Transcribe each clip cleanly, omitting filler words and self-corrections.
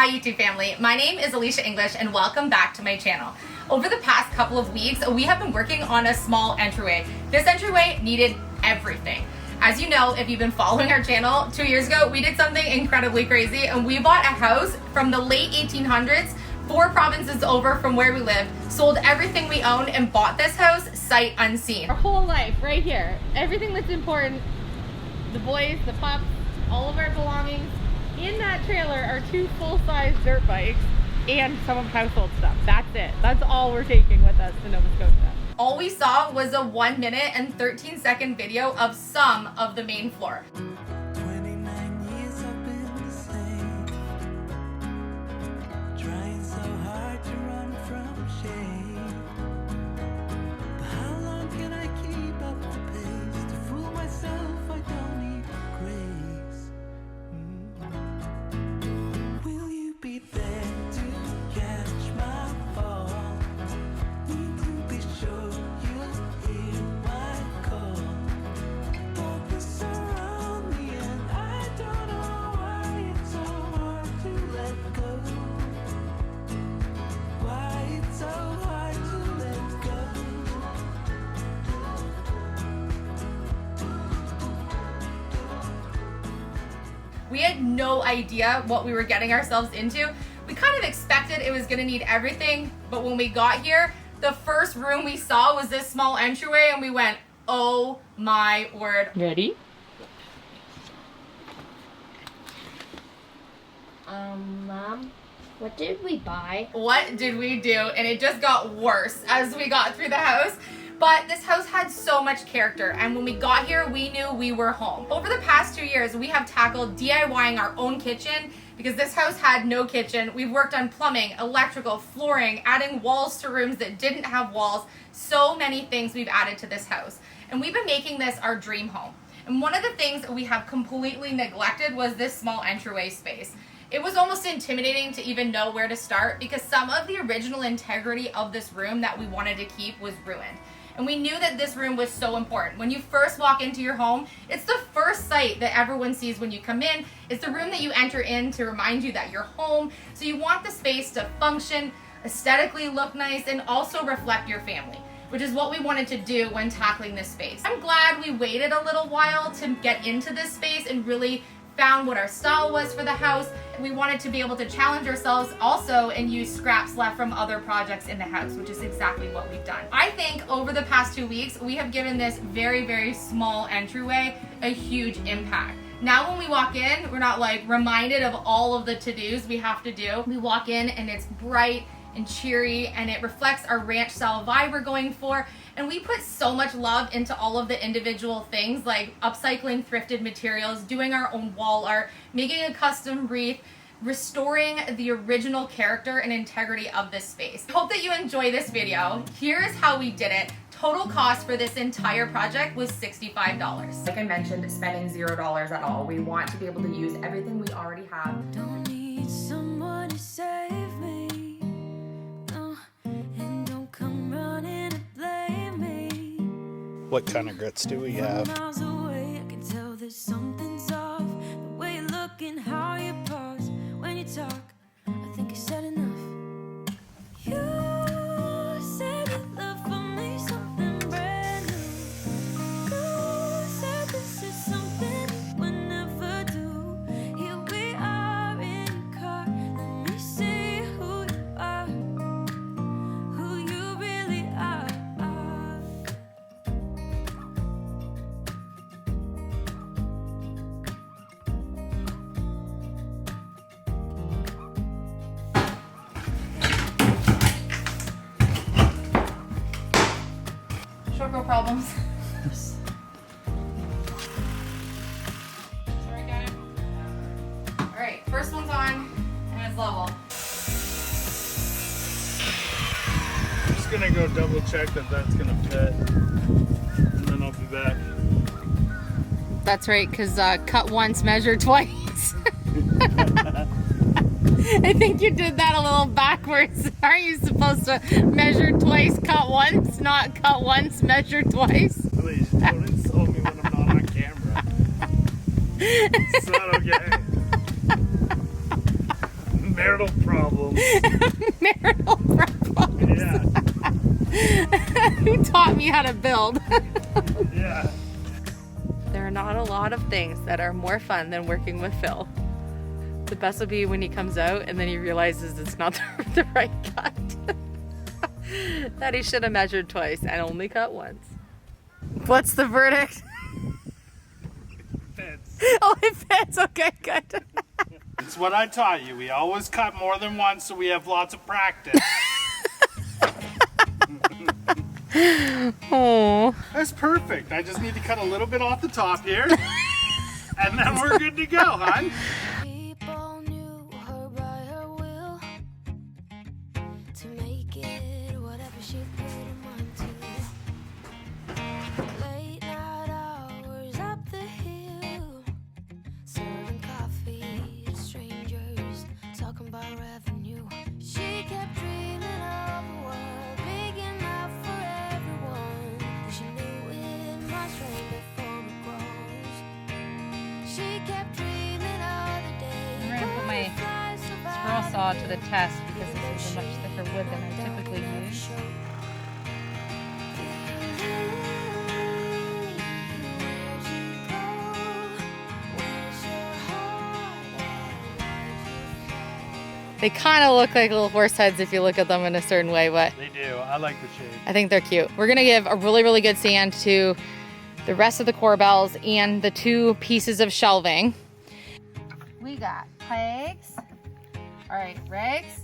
Hi YouTube family, my name is Elysia English and welcome back to my channel. Over the past couple of weeks, we have been working on a small entryway. This entryway needed everything. As you know, if you've been following our channel, 2 years ago, we did something incredibly crazy and we bought a house from the late 1800s, 4 provinces over from where we lived, sold everything we owned and bought this house sight unseen. Our whole life right here, everything that's important, the boys, the pups, all of our belongings. In that trailer are 2 full-size dirt bikes and some of household stuff. That's it. That's all we're taking with us to Nova Scotia. All we saw was a 1 minute and 13-second video of some of the main floor. 29 years I've been the same, trying so hard to run from shame. But how long can I keep up the pace? To fool myself I don't need grace. Will you be there to catch my fall? Need to be sure you'll hear my call. Darkness surround me and I don't know why it's so hard to let go. Why it's so hard to let go. We had no idea what we were getting ourselves into. We kind of expected it was gonna need everything, but when we got here, the first room we saw was this small entryway and we went, oh my word. Ready? Mom, what did we buy? What did we do? And it just got worse as we got through the house. But this house had so much character, and when we got here, we knew we were home. Over the past 2 years, we have tackled DIYing our own kitchen because this house had no kitchen. We've worked on plumbing, electrical, flooring, adding walls to rooms that didn't have walls. So many things we've added to this house. And we've been making this our dream home. And one of the things we have completely neglected was this small entryway space. It was almost intimidating to even know where to start because some of the original integrity of this room that we wanted to keep was ruined. And we knew that this room was so important. When you first walk into your home, it's the first sight that everyone sees when you come in. It's the room that you enter in to remind you that you're home. So you want the space to function, aesthetically look nice, and also reflect your family, which is what we wanted to do when tackling this space. I'm glad we waited a little while to get into this space and really found what our style was for the house. We wanted to be able to challenge ourselves also and use scraps left from other projects in the house, which is exactly what we've done. I think over the past 2 weeks, we have given this very, very small entryway a huge impact. Now when we walk in, we're not like reminded of all of the to-dos we have to do. We walk in and it's bright and cheery and it reflects our ranch style vibe we're going for. And we put so much love into all of the individual things like upcycling thrifted materials, doing our own wall art, making a custom wreath, restoring the original character and integrity of this space. I hope that you enjoy this video. Here's how we did it. Total cost for this entire project was $65. Like I mentioned, spending $0 at all. We want to be able to use everything we already have. Don't need someone to save me, no, and don't come running to blame me. What kind of grits do we have? Miles away, I can tell that something's off. The way you look and how you pause when you talk, I think you said enough. You said you love for me something brand new. You said this is something you would never do. Here we are in your car. Let me see who you are, who you really are. Short girl problems. Sorry guys. Alright, first one's on and it's level. I'm just gonna go double check that that's gonna fit, and then I'll be back. That's right, because cut once, measure twice. I think you did that a little backwards. Aren't you supposed to measure twice, cut once, not cut once, measure twice? Please don't insult me when I'm not on camera. It's not okay. Marital problems. Marital problems. Yeah. Who taught me how to build? Yeah. There are not a lot of things that are more fun than working with Phil. The best would be when he comes out and then he realizes it's not the right cut. That he should have measured twice and only cut once. What's the verdict? Fits. Oh, it fits. Okay, good. It's what I taught you. We always cut more than once so we have lots of practice. Oh. That's perfect. I just need to cut a little bit off the top here. And then we're good to go, hon. People knew her by her will to make it whatever she put her mind to. Late night hours up the hill, serving coffee to strangers, talking about revenue. She kept dreaming of a world big enough for everyone, but she knew it must rain before it grows. She kept dreaming of the day. I'm going to put my scroll saw to the test because this is a much thicker wood than I typically use. They kind of look like little horse heads if you look at them in a certain way, but They do. I like the shape. I think they're cute. We're gonna give a really, really good sand to the rest of the corbels and the 2 pieces of shelving. We got pegs. All right, rags.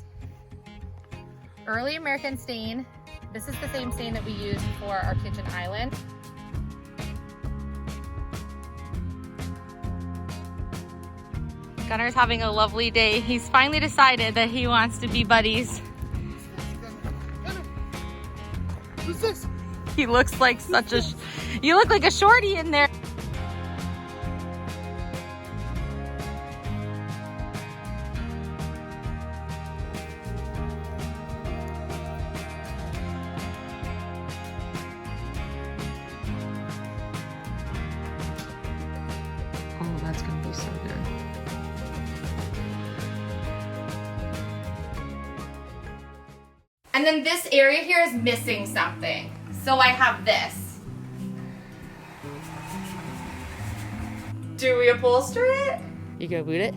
Early American stain. This is the same stain that we used for our kitchen island. Gunner's having a lovely day. He's finally decided that he wants to be buddies. Who's this? He looks like such a, you look like a shorty in there. Oh, that's gonna be so good. And then this area here is missing something. So I have this. Do we upholster it? You gonna boot it?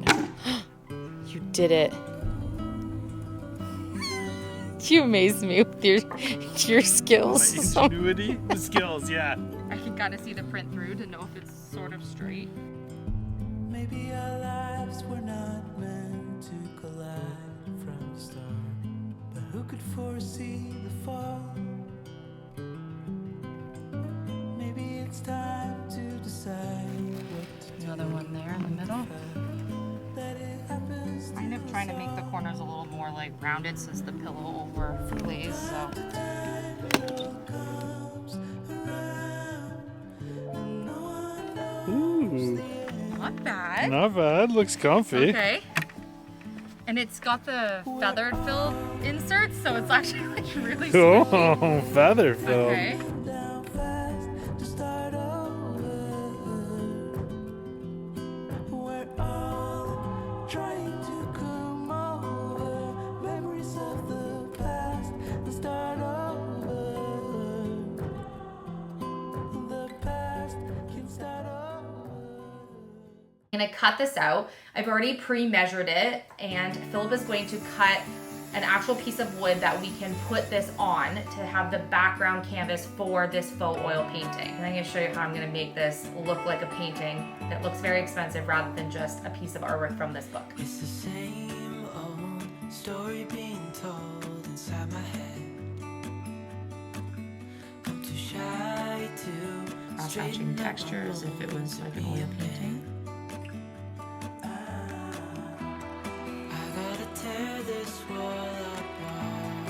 You did it. You amaze me with your skills. My ingenuity, the skills, yeah. I can kind of see the print through to know if it's sort of straight. Maybe our lives were not meant to collide from the start, but who could foresee the fall? Maybe it's time to decide what to do. Another one there in the middle. That it happens I end up trying to make the corners a little more like rounded since the pillow overlays, so. comes around. No one knows. Ooh, Not bad. not bad. Looks comfy. Okay. And it's got the feathered fill inserts, so it's actually like really squishy. Oh, feather film. Okay. Down fast to start over. We're all trying to come over memories of the past and start over. The past can start over. I'm gonna cut this out. I've already pre-measured it, and Philip is going to cut an actual piece of wood that we can put this on to have the background canvas for this faux oil painting. And I'm gonna show you how I'm gonna make this look like a painting that looks very expensive rather than just a piece of artwork from this book. It's the same old story being told inside my head. I'm too shy to Cross-hatching textures if it was like an oil painting. I gotta tear this wall apart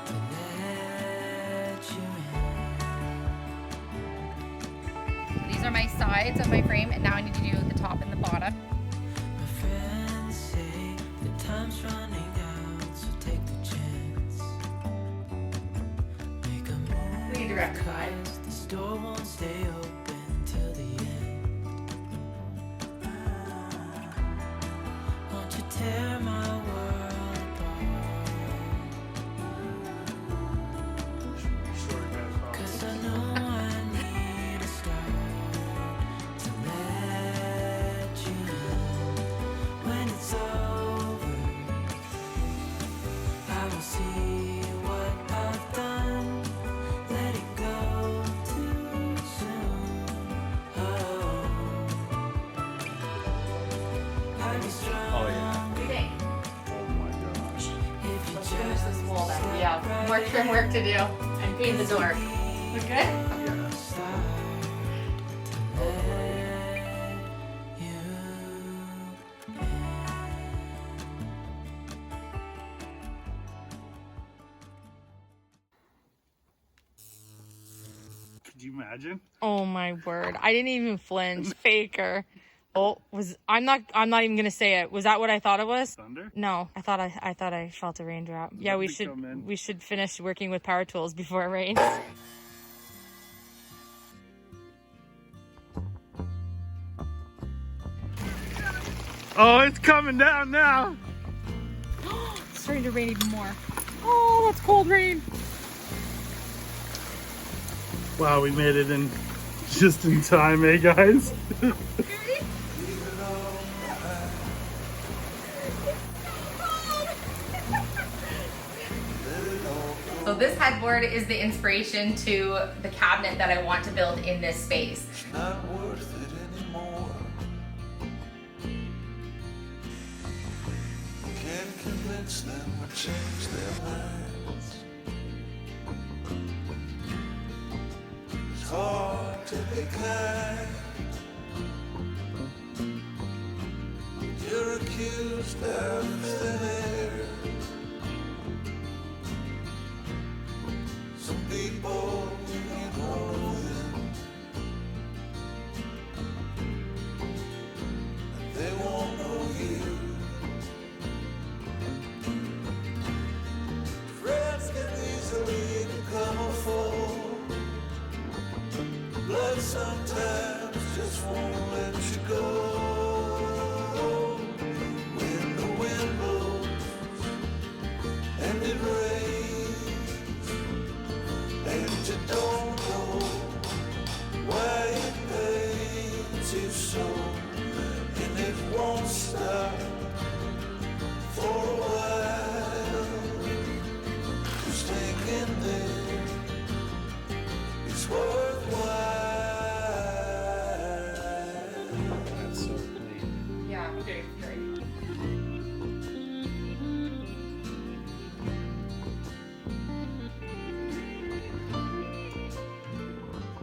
to let you in. These are my sides of my frame, and now I need to do the top and the bottom. My friends say the time's running out, so take the chance. Make a move. We need to rectify. The store won't stay open till the end. Won't you tear my world finish this wall then. Yeah, more trim work to do and paint the door. Look good? Could you imagine? Oh my word. I didn't even flinch. Faker. Oh, I'm not even gonna say it. Was that what I thought it was? Thunder? No, I thought I felt a raindrop. Yeah, we should finish working with power tools before it rains. Oh, it's coming down now. It's starting to rain even more. Oh, that's cold rain. Wow, we made it in just in time, eh, guys? So this headboard is the inspiration to the cabinet that I want to build in this space. Not worth it anymore. Can't convince them or change their minds. It's hard to be kind. You're accused out of thin air. Some people, you know them, and they won't know you. Friends can easily become a foe. Blood sometimes just won't let you go. When the wind blows and it rains, and you don't know why it pains you so, and it won't stop for a while. Just hanging there, it's worthwhile. That's so clean. Yeah, okay, great.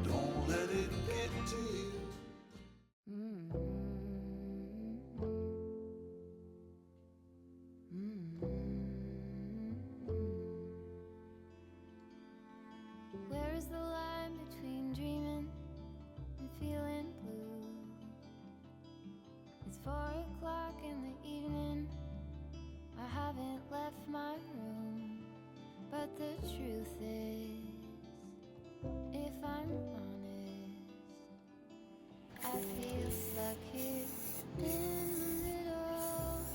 Don't let it get to you. Where is the line between dreaming and feeling blue? It's 4 o'clock in the evening. I haven't left my room, but the truth is, if I'm honest, I feel stuck here in the middle.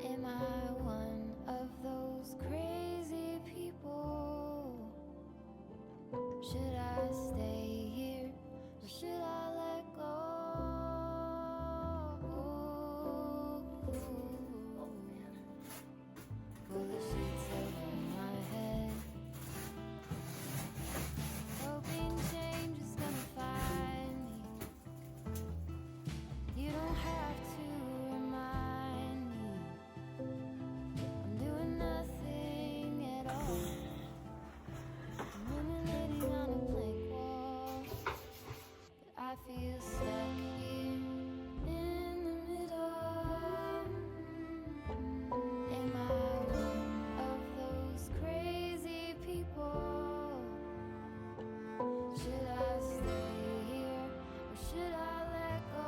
Am I one of those crazy people? Should I stay here or should I let go? Pull the sheets over my head, hoping change is gonna find me. You don't have to remind me. I'm doing nothing at all. I'm ruminating on a blank wall, but I feel stuck here in the middle. Am I one of those crazy people? Should I stay here or should I let go?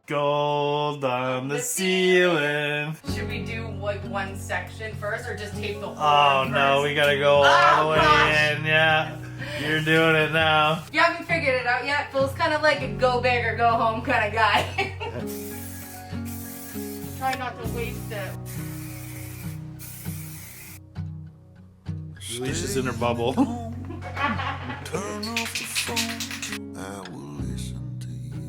Gold on the ceiling. Should we do like one section first or just tape the whole Oh one no, first? we gotta go all the way gosh. in, yeah. You're doing it now. You haven't figured it out yet? Phil's kind of like a go big or go home kind of guy. Try not to waste it. Alicia's in her bubble. Turn off the phone, I will listen to you.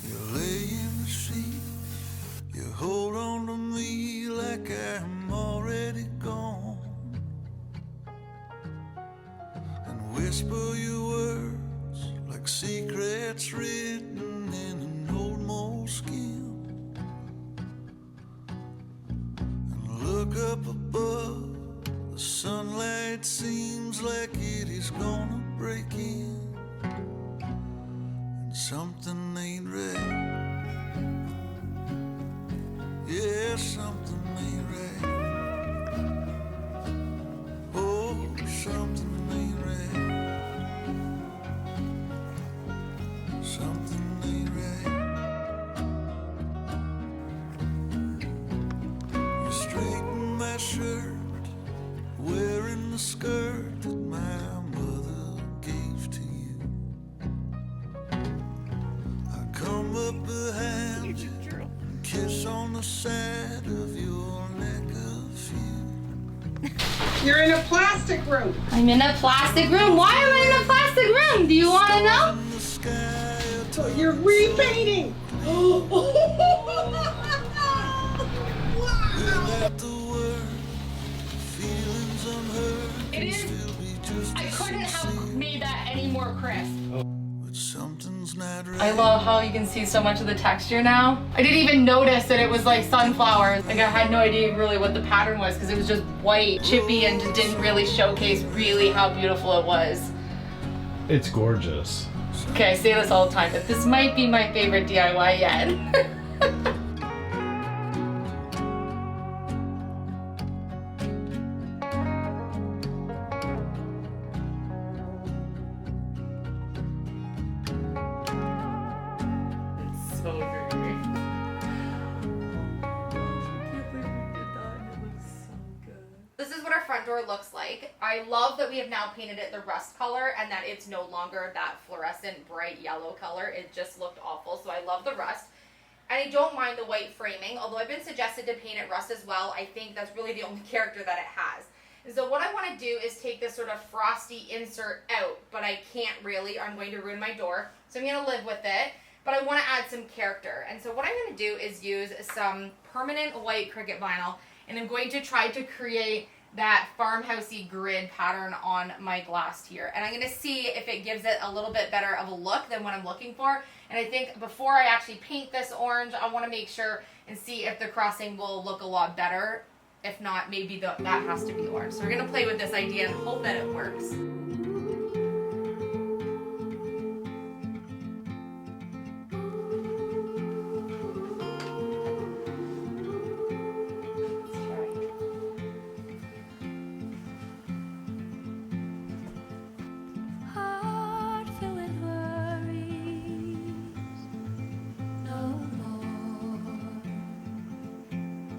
You lay in the sheet, you hold on to me like I'm already gone, and whisper your words like secrets written in an old moleskin, and look up above. The sunlight seems like it is gonna break in, and something ain't right. Yeah, something ain't right. Oh, something ain't right. Something ain't right. You straighten my shirt, wearing the skirt that my mother gave to you. I come up behind you and kiss on the side of your neck of you. You're in a plastic room. I'm in a plastic room. Why am I in a plastic room? Do you want to know? In the sky, So you're repainting. without the word, feelings unheard It can is- still be just I as couldn't have sincere. made that any more crisp. But something's not right. I love how you can see so much of the texture now. I didn't even notice that it was like sunflowers. Like I had no idea really what the pattern was because it was just white, chippy, and just didn't really showcase really how beautiful it was. It's gorgeous. Okay, I say this all the time, but this might be my favorite DIY yet. It's so dreamy. This is what our front door looks like. I love that we have now painted it the rust color and that it's no longer that fluorescent bright yellow color. It just looked awful, so I love the rust. And I don't mind the white framing, although I've been suggested to paint it rust as well. I think that's really the only character that it has. And so what I want to do is take this sort of frosty insert out, but I can't really, or I'm going to ruin my door. So I'm going to live with it, but I want to add some character. And so what I'm going to do is use some permanent white Cricut vinyl, and I'm going to try to create that farmhousey grid pattern on my glass here. And I'm going to see if it gives it a little bit better of a look than what I'm looking for. And I think before I actually paint this orange, I want to make sure and see if the crossing will look a lot better. If not, maybe that has to be orange. So we're going to play with this idea and hope that it works. Heart filled with worries, no more.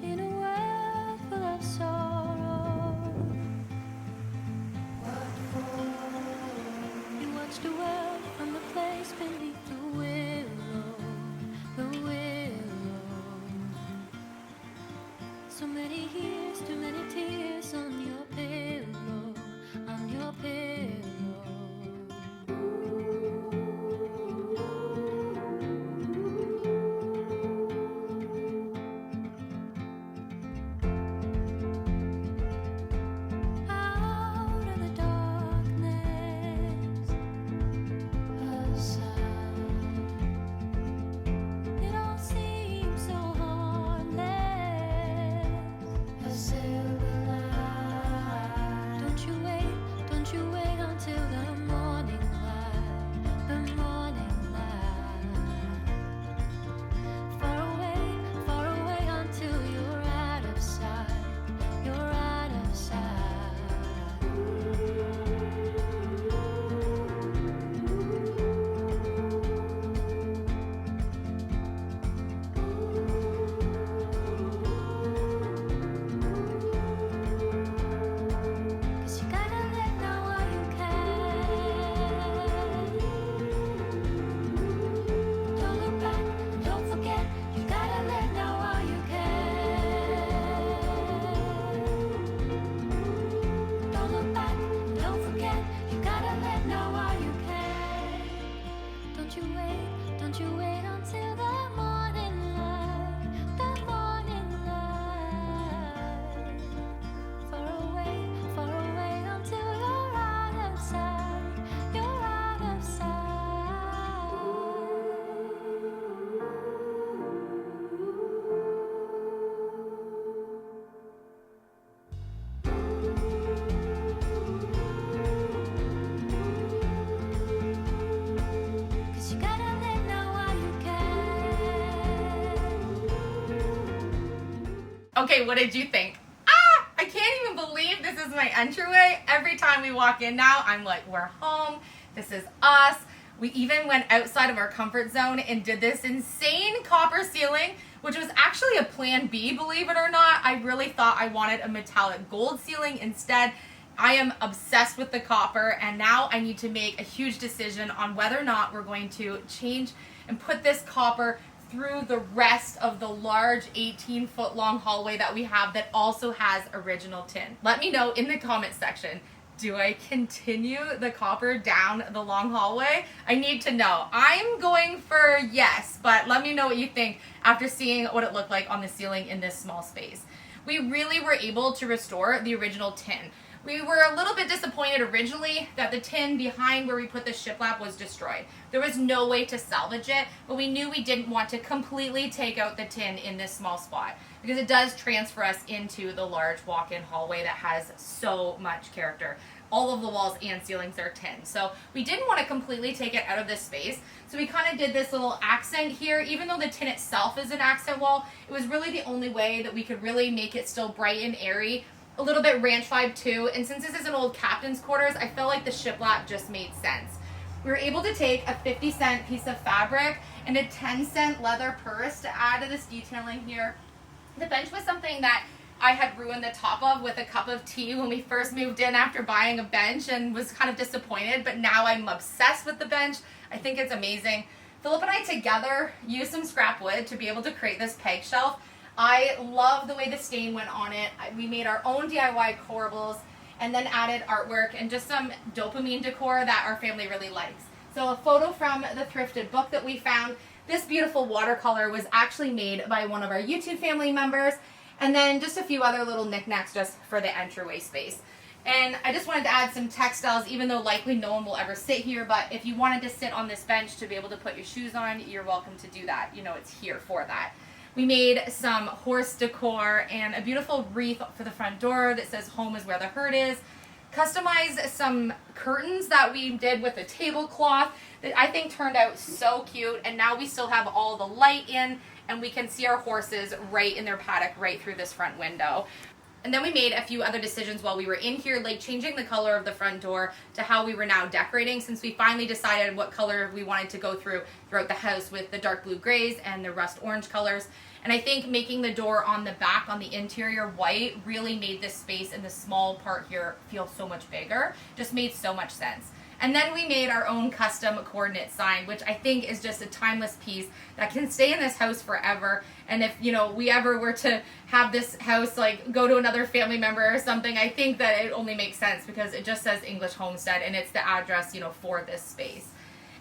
In a world full of sorrow, what for? You watched the world from the place beneath the willow, the willow. So many years, too many tears on your pillow, on your pillow. Out of the darkness, a sound. It all seems so harmless. A silver light. Don't you wait Okay, what did you think? I can't even believe this is my entryway. Every time we walk in now, I'm like, we're home. This is us. We even went outside of our comfort zone and did this insane copper ceiling, which was actually a plan B, believe it or not. I really thought I wanted a metallic gold ceiling. Instead, I am obsessed with the copper, and now I need to make a huge decision on whether or not we're going to change and put this copper through the rest of the large 18-foot long hallway that we have that also has original tin. Let me know in the comment section, do I continue the copper down the long hallway? I need to know. I'm going for yes, but let me know what you think after seeing what it looked like on the ceiling in this small space. We really were able to restore the original tin. We were a little bit disappointed originally that the tin behind where we put the shiplap was destroyed. There was no way to salvage it, but we knew we didn't want to completely take out the tin in this small spot because it does transfer us into the large walk-in hallway that has so much character. All of the walls and ceilings are tin. So we didn't want to completely take it out of this space. So we kind of did this little accent here. Even though the tin itself is an accent wall, it was really the only way that we could really make it still bright and airy. A little bit ranch vibe too, and since this is an old captain's quarters, I felt like the shiplap just made sense. We were able to take a 50-cent piece of fabric and a 10-cent leather purse to add to this detailing here. The bench was something that I had ruined the top of with a cup of tea when we first moved in after buying a bench and was kind of disappointed, but now I'm obsessed with the bench. I think it's amazing. Philip and I together used some scrap wood to be able to create this peg shelf. I love the way the stain went on it. We made our own DIY corables and then added artwork and just some dopamine decor that our family really likes. So a photo from the thrifted book that we found. This beautiful watercolor was actually made by one of our YouTube family members, and then just a few other little knickknacks just for the entryway space. And I just wanted to add some textiles, even though likely no one will ever sit here, but if you wanted to sit on this bench to be able to put your shoes on, you're welcome to do that. You know, it's here for that. We made some horse decor and a beautiful wreath for the front door that says home is where the hurt is. Customized some curtains that we did with a tablecloth that I think turned out so cute, and now we still have all the light in and we can see our horses right in their paddock right through this front window. And then we made a few other decisions while we were in here, like changing the color of the front door to how we were now decorating, since we finally decided what color we wanted to go throughout the house with the dark blue grays and the rust orange colors. And I think making the door on the back on the interior white really made this space and the small part here feel so much bigger. Just made so much sense. And then we made our own custom coordinate sign, which I think is just a timeless piece that can stay in this house forever. And if, you know, we ever were to have this house, like, go to another family member or something, I think that it only makes sense because it just says English Homestead and it's the address, you know, for this space.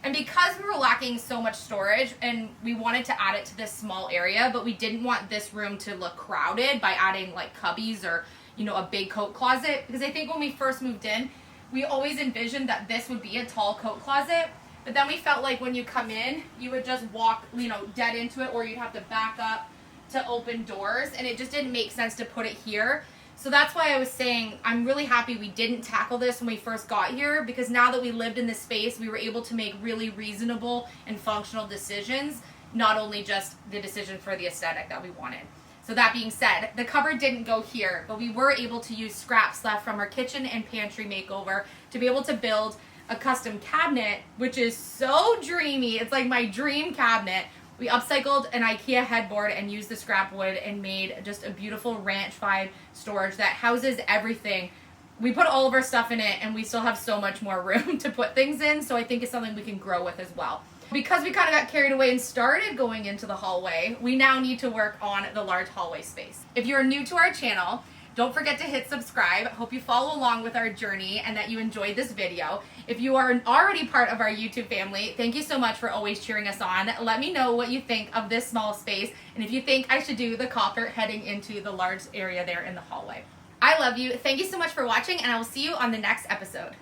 And because we were lacking so much storage and we wanted to add it to this small area, but we didn't want this room to look crowded by adding like cubbies or, you know, a big coat closet, because I think when we first moved in, we always envisioned that this would be a tall coat closet, but then we felt like when you come in, you would just walk, you know, dead into it, or you'd have to back up to open doors, and it just didn't make sense to put it here. So that's why I was saying I'm really happy we didn't tackle this when we first got here, because now that we lived in this space, we were able to make really reasonable and functional decisions, not only just the decision for the aesthetic that we wanted. So that being said, the cupboard didn't go here, but we were able to use scraps left from our kitchen and pantry makeover to be able to build a custom cabinet, which is so dreamy. It's like my dream cabinet. We upcycled an IKEA headboard and used the scrap wood and made just a beautiful ranch vibe storage that houses everything. We put all of our stuff in it and we still have so much more room to put things in, so I think it's something we can grow with as well. Because we kind of got carried away and started going into the hallway, we now need to work on the large hallway space. If you're new to our channel, don't forget to hit subscribe. Hope you follow along with our journey and that you enjoyed this video. If you are already part of our YouTube family, thank you so much for always cheering us on. Let me know what you think of this small space and if you think I should do the copper heading into the large area there in the hallway. I love you. Thank you so much for watching, and I will see you on the next episode.